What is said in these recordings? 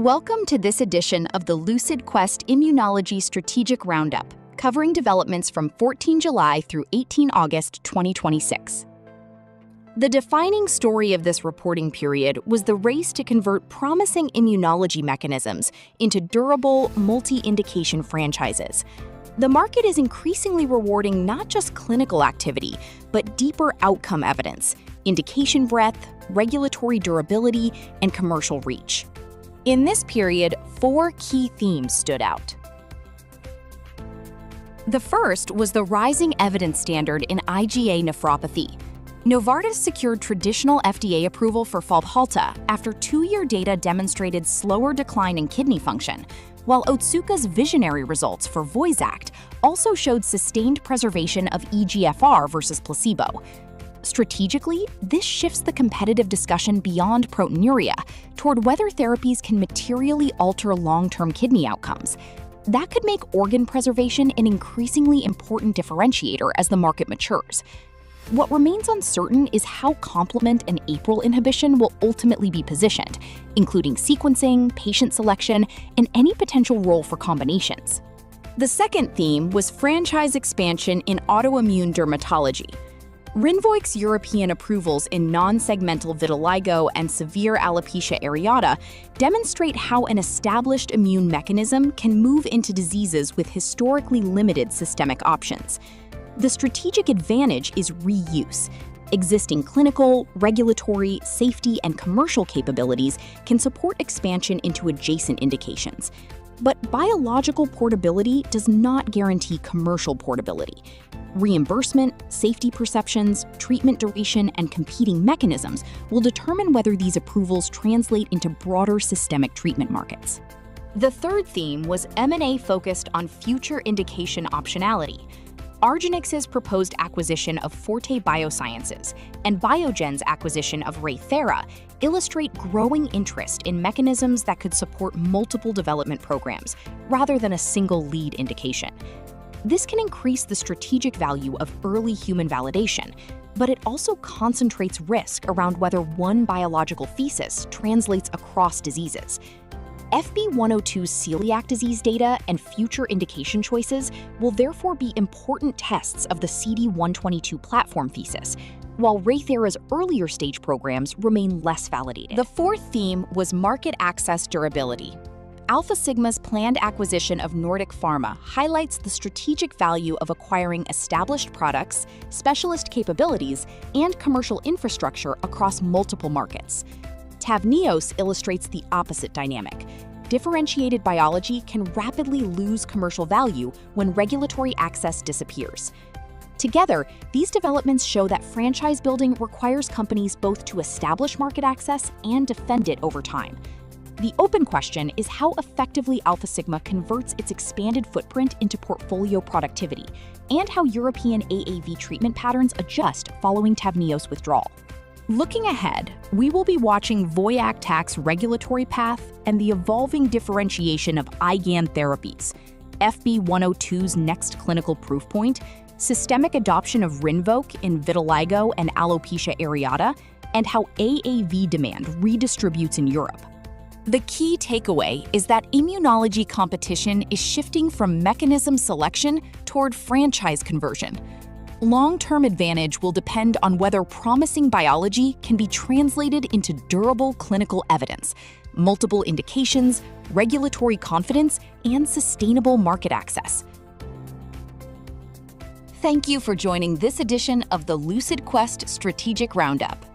Welcome to this edition of the Lucid Quest Immunology Strategic Roundup, covering developments from 14 July through 18 August 2026. The defining story of this reporting period was the race to convert promising immunology mechanisms into durable, multi-indication franchises. The market is increasingly rewarding not just clinical activity, but deeper outcome evidence, indication breadth, regulatory durability, and commercial reach. In this period, 4 key themes stood out. The first was the rising evidence standard in IgA nephropathy. Novartis secured traditional FDA approval for Fabhalta after 2-year data demonstrated slower decline in kidney function, while Otsuka's visionary results for Voyxact also showed sustained preservation of eGFR versus placebo. Strategically, this shifts the competitive discussion beyond proteinuria toward whether therapies can materially alter long-term kidney outcomes. That could make organ preservation an increasingly important differentiator as the market matures. What remains uncertain is how complement and APRIL inhibition will ultimately be positioned, including sequencing, patient selection, and any potential role for combinations. The second theme was franchise expansion in autoimmune dermatology. Rinvoq's European approvals in non-segmental vitiligo and severe alopecia areata demonstrate how an established immune mechanism can move into diseases with historically limited systemic options. The strategic advantage is reuse. Existing clinical, regulatory, safety, and commercial capabilities can support expansion into adjacent indications. But biological portability does not guarantee commercial portability. Reimbursement, safety perceptions, treatment duration, and competing mechanisms will determine whether these approvals translate into broader systemic treatment markets. The third theme was M&A focused on future indication optionality. Argenx's proposed acquisition of Forte Biosciences and Biogen's acquisition of Raythera illustrate growing interest in mechanisms that could support multiple development programs, rather than a single lead indication. This can increase the strategic value of early human validation, but it also concentrates risk around whether one biological thesis translates across diseases. FB102's celiac disease data and future indication choices will therefore be important tests of the CD122 platform thesis, while Raythera's earlier stage programs remain less validated. The fourth theme was market access durability. Alpha Sigma's planned acquisition of Nordic Pharma highlights the strategic value of acquiring established products, specialist capabilities, and commercial infrastructure across multiple markets. Tavneos illustrates the opposite dynamic. Differentiated biology can rapidly lose commercial value when regulatory access disappears. Together, these developments show that franchise building requires companies both to establish market access and defend it over time. The open question is how effectively Alpha Sigma converts its expanded footprint into portfolio productivity, and how European AAV treatment patterns adjust following Tavneos' withdrawal. Looking ahead, we will be watching Voyxact's regulatory path and the evolving differentiation of IgAN therapies, FB102's next clinical proof point, systemic adoption of Rinvoq in vitiligo and alopecia areata, and how AAV demand redistributes in Europe. The key takeaway is that immunology competition is shifting from mechanism selection toward franchise conversion. Long-term advantage will depend on whether promising biology can be translated into durable clinical evidence, multiple indications, regulatory confidence, and sustainable market access. Thank you for joining this edition of the Lucid Quest Strategic Roundup.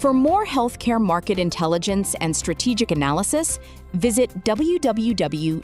For more healthcare market intelligence and strategic analysis, visit www.lqventure.com.